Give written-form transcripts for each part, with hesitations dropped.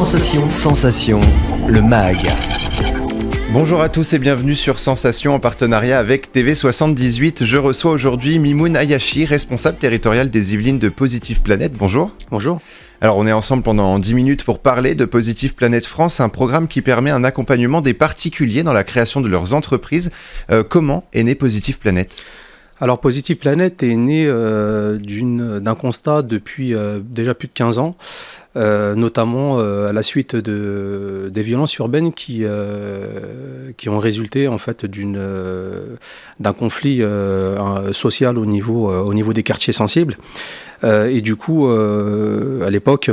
Sensation, le MAG. Bonjour à tous et bienvenue sur Sensation en partenariat avec TV78. Je reçois aujourd'hui Mimoun Ayachi, responsable territorial des Yvelines de Positive Planète. Bonjour. Bonjour. Alors on est ensemble pendant 10 minutes pour parler de Positive Planète France, un programme qui permet un accompagnement des particuliers dans la création de leurs entreprises. Comment est né Positive Planète ? Alors Positive Planète est né d'un constat depuis déjà plus de 15 ans, notamment à la suite des violences urbaines qui ont résulté en fait d'un conflit social au niveau des quartiers sensibles. Et du coup, à l'époque,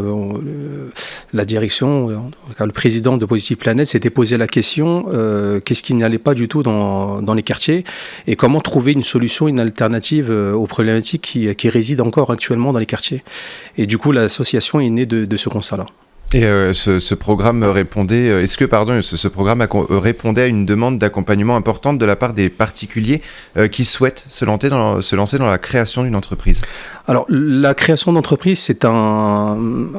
la direction, le président de Positive Planète s'était posé la question qu'est-ce qui n'allait pas du tout dans les quartiers et comment trouver une solution, une alternative aux problématiques qui résident encore actuellement dans les quartiers. Et du coup, l'association est née de ce constat-là. Et ce programme répondait, ce programme répondait à une demande d'accompagnement importante de la part des particuliers qui souhaitent se lancer dans la création d'une entreprise. Alors, la création d'entreprise, c'est une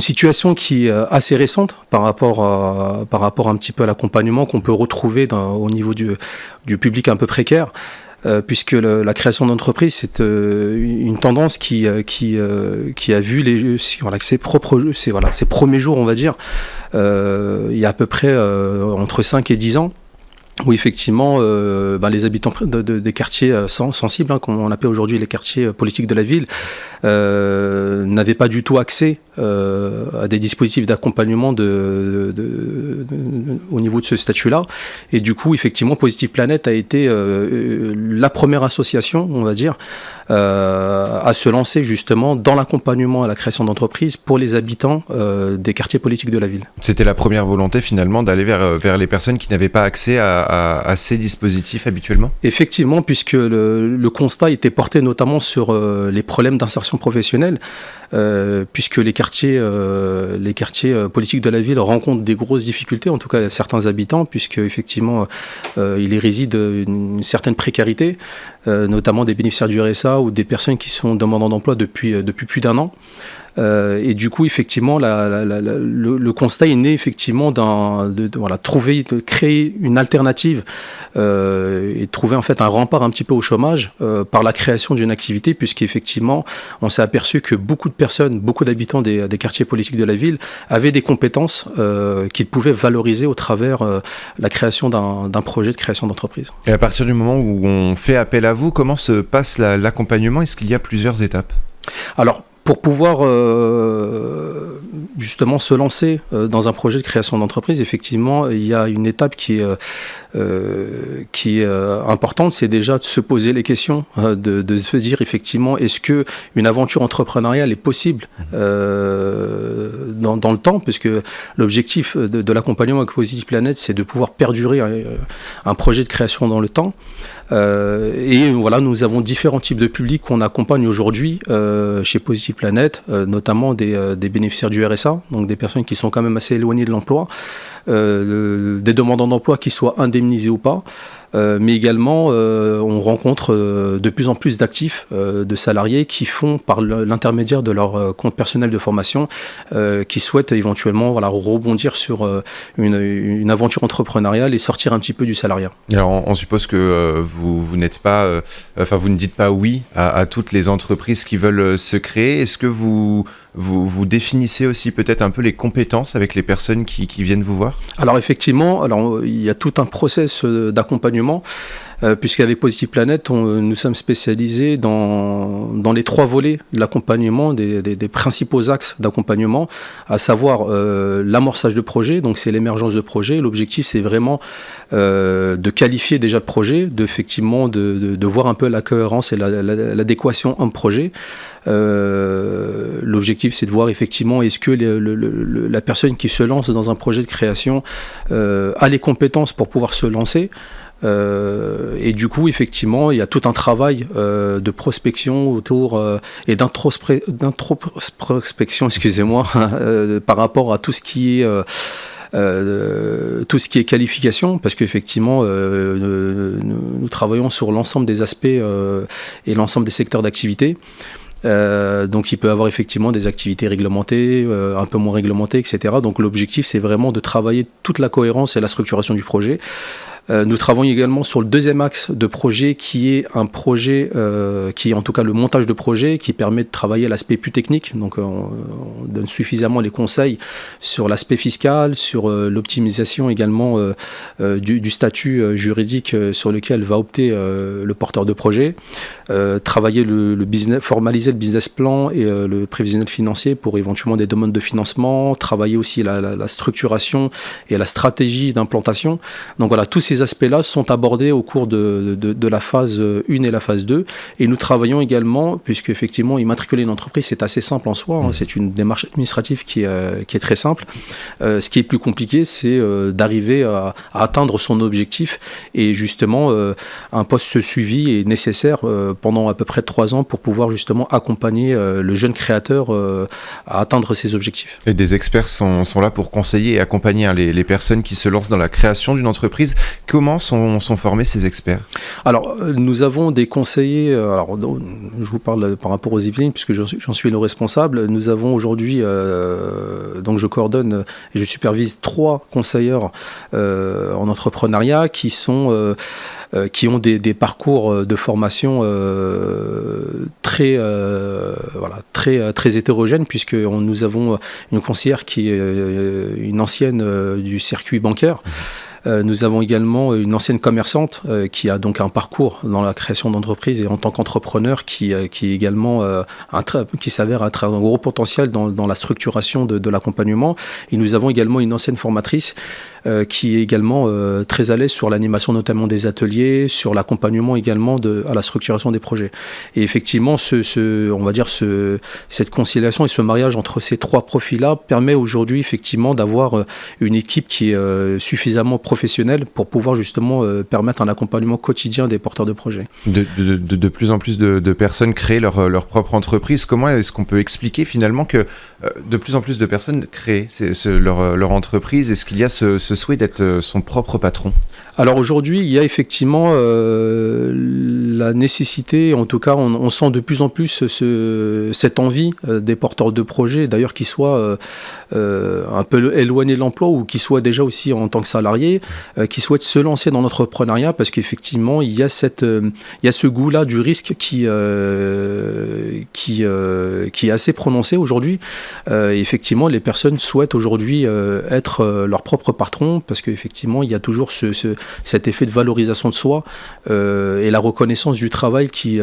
situation qui est assez récente par rapport un petit peu à l'accompagnement qu'on peut retrouver au niveau du public un peu précaire. Puisque la création d'entreprise, c'est une tendance qui a vu ses premiers jours, on va dire, il y a à peu près entre 5 et 10 ans, où effectivement les habitants des quartiers sensibles, comme on appelle aujourd'hui les quartiers politiques de la ville, n'avaient pas du tout accès à des dispositifs d'accompagnement au niveau de ce statut-là. Et du coup, effectivement, Positive Planète a été la première association, on va dire, à se lancer justement dans l'accompagnement à la création d'entreprises pour les habitants des quartiers politiques de la ville. C'était la première volonté finalement d'aller vers les personnes qui n'avaient pas accès à ces dispositifs habituellement ? Effectivement, puisque le constat était porté notamment sur les problèmes d'insertion professionnelle, puisque les quartiers politiques de la ville rencontrent des grosses difficultés, en tout cas certains habitants, puisque effectivement il y réside une certaine précarité, notamment des bénéficiaires du RSA ou des personnes qui sont demandeurs d'emploi depuis plus d'un an. Et du coup, effectivement, le constat est né effectivement de créer une alternative et de trouver en fait un rempart un petit peu au chômage par la création d'une activité, puisqu'effectivement, on s'est aperçu que beaucoup d'habitants des quartiers politiques de la ville avaient des compétences qu'ils pouvaient valoriser au travers la création d'un projet de création d'entreprise. Et à partir du moment où on fait appel à vous, comment se passe l'accompagnement ? Est-ce qu'il y a plusieurs étapes ? Alors, pour pouvoir justement se lancer dans un projet de création d'entreprise, effectivement, il y a une étape qui est importante, c'est déjà de se poser les questions, de se dire effectivement, est-ce qu'une aventure entrepreneuriale est possible dans le temps, puisque l'objectif de l'accompagnement avec Positive Planète, c'est de pouvoir perdurer un projet de création dans le temps. Et voilà, nous avons différents types de publics qu'on accompagne aujourd'hui chez Positive Planète, notamment des bénéficiaires du RSA, donc des personnes qui sont quand même assez éloignées de l'emploi, des demandeurs d'emploi qui soient indemnisés ou pas, mais également on rencontre de plus en plus d'actifs, de salariés qui font par l'intermédiaire de leur compte personnel de formation, qui souhaitent éventuellement rebondir sur une aventure entrepreneuriale et sortir un petit peu du salariat. Alors on suppose que vous n'êtes pas, vous ne dites pas oui à toutes les entreprises qui veulent se créer. Est-ce que vous définissez aussi peut-être un peu les compétences avec les personnes qui viennent vous voir ? Alors effectivement, il y a tout un process d'accompagnement, puisqu'avec Positive Planète, nous sommes spécialisés dans les 3 volets de l'accompagnement, des principaux axes d'accompagnement, à savoir l'amorçage de projet, donc c'est l'émergence de projet. L'objectif, c'est vraiment de qualifier déjà le projet, de voir un peu la cohérence et l'adéquation en projet. L'objectif, c'est de voir effectivement est-ce que la personne qui se lance dans un projet de création a les compétences pour pouvoir se lancer. Et du coup, effectivement, il y a tout un travail de prospection autour et d'introspection, excusez-moi, par rapport à tout ce qui est qualification, parce qu'effectivement, nous travaillons sur l'ensemble des aspects et l'ensemble des secteurs d'activité. Donc il peut avoir effectivement des activités réglementées, un peu moins réglementées, etc. Donc l'objectif, c'est vraiment de travailler toute la cohérence et la structuration du projet. Nous travaillons également sur le deuxième axe de projet qui est un projet, qui est en tout cas le montage de projet, qui permet de travailler l'aspect plus technique. Donc on donne suffisamment les conseils sur l'aspect fiscal, sur l'optimisation également du statut juridique sur lequel va opter le porteur de projet. Travailler le business, formaliser le business plan et le prévisionnel financier pour éventuellement des demandes de financement. Travailler aussi la structuration et la stratégie d'implantation. Donc voilà, tous ces aspects-là sont abordés au cours de la phase 1 et la phase 2. Et nous travaillons également, puisque effectivement, immatriculer une entreprise, c'est assez simple en soi. C'est une démarche administrative qui est très simple. Ce qui est plus compliqué, c'est d'arriver à atteindre son objectif. Et justement, un poste suivi est nécessaire pendant à peu près 3 ans pour pouvoir justement accompagner le jeune créateur à atteindre ses objectifs. Et des experts sont là pour conseiller et accompagner les personnes qui se lancent dans la création d'une entreprise. Comment sont formés ces experts ? Alors, nous avons des conseillers, je vous parle par rapport aux Yvelines, puisque j'en suis le responsable. Nous avons aujourd'hui, donc je coordonne et je supervise 3 conseilleurs en entrepreneuriat qui ont des parcours de formation très hétérogènes, puisque nous avons une conseillère qui est une ancienne du circuit bancaire. Nous avons également une ancienne commerçante qui a donc un parcours dans la création d'entreprise et en tant qu'entrepreneur qui également qui s'avère être un gros potentiel dans la structuration de l'accompagnement. Et nous avons également une ancienne formatrice qui est également très à l'aise sur l'animation notamment des ateliers, sur l'accompagnement également à la structuration des projets. Et effectivement, on va dire cette conciliation et ce mariage entre ces 3 profils-là permet aujourd'hui effectivement d'avoir une équipe qui est suffisamment professionnelle pour pouvoir justement permettre un accompagnement quotidien des porteurs de projets. De plus en plus de personnes créent leur propre entreprise. Comment est-ce qu'on peut expliquer finalement que de plus en plus de personnes créent leur entreprise ? Est-ce qu'il y a ce souhait d'être son propre patron ? Alors aujourd'hui, il y a effectivement la nécessité, en tout cas on sent de plus en plus cette envie des porteurs de projets, d'ailleurs qui soient un peu éloignés de l'emploi ou qui soient déjà aussi en tant que salariés, qui souhaitent se lancer dans l'entrepreneuriat parce qu'effectivement il y a ce goût-là du risque qui est assez prononcé aujourd'hui. Effectivement, les personnes souhaitent aujourd'hui être leur propre patron parce qu'effectivement il y a toujours cet effet de valorisation de soi et la reconnaissance du travail qu'ils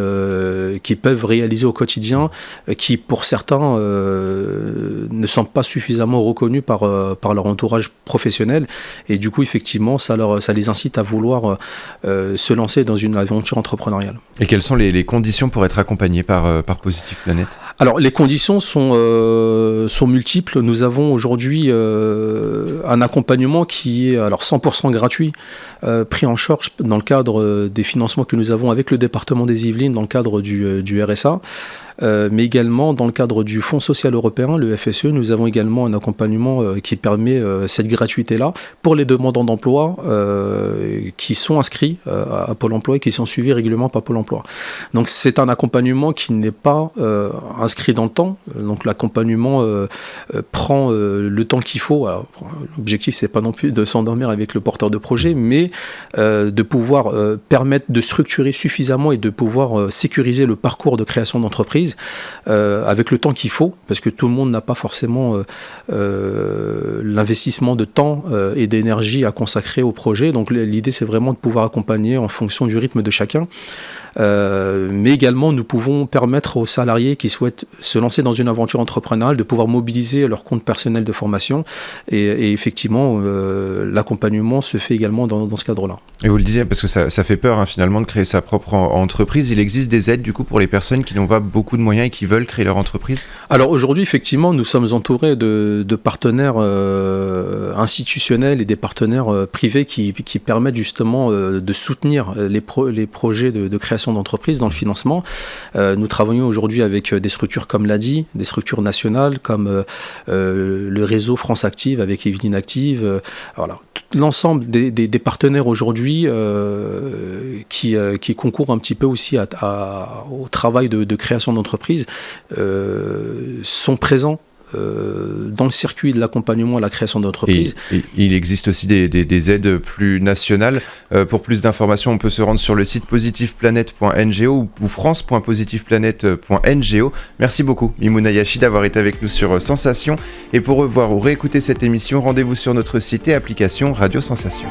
peuvent réaliser au quotidien, qui pour certains ne sont pas suffisamment reconnus par leur entourage professionnel. Et du coup, effectivement, ça les incite à vouloir se lancer dans une aventure entrepreneuriale. Et quelles sont les conditions pour être accompagné par Positive Planet ? Alors, les conditions sont multiples. Nous avons aujourd'hui un accompagnement qui est 100% gratuit, pris en charge dans le cadre des financements que nous avons avec le département des Yvelines dans le cadre du RSA. Mais également dans le cadre du Fonds social européen, le FSE, nous avons également un accompagnement qui permet cette gratuité-là pour les demandeurs d'emploi qui sont inscrits à Pôle emploi et qui sont suivis régulièrement par Pôle emploi. Donc c'est un accompagnement qui n'est pas inscrit dans le temps. Donc l'accompagnement prend le temps qu'il faut. Alors, l'objectif, c'est pas non plus de s'endormir avec le porteur de projet, mais de pouvoir permettre de structurer suffisamment et de pouvoir sécuriser le parcours de création d'entreprise avec le temps qu'il faut, parce que tout le monde n'a pas forcément l'investissement de temps et d'énergie à consacrer au projet. Donc l'idée, c'est vraiment de pouvoir accompagner en fonction du rythme de chacun. Mais également, nous pouvons permettre aux salariés qui souhaitent se lancer dans une aventure entrepreneuriale de pouvoir mobiliser leur compte personnel de formation. Et effectivement, l'accompagnement se fait également dans ce cadre-là. Et vous le disiez, parce que ça fait peur finalement de créer sa propre entreprise. Il existe des aides du coup pour les personnes qui n'ont pas beaucoup de moyens et qui veulent créer leur entreprise ? Alors aujourd'hui, effectivement, nous sommes entourés de partenaires institutionnels et des partenaires privés qui permettent justement de soutenir les projets de création création d'entreprise, dans le financement. Nous travaillons aujourd'hui avec des structures comme l'ADI, des structures nationales comme le réseau France Active avec Evelyne Active. Voilà. L'ensemble des partenaires aujourd'hui qui concourent un petit peu aussi au travail de création d'entreprise sont présents dans le circuit de l'accompagnement à la création d'entreprises. Et il existe aussi des aides plus nationales. Pour plus d'informations, on peut se rendre sur le site positiveplanète.ngo ou france.positiveplanète.ngo. Merci beaucoup, Mimouna Yachi, d'avoir été avec nous sur Sensation. Et pour revoir ou réécouter cette émission, rendez-vous sur notre site et application Radio Sensation.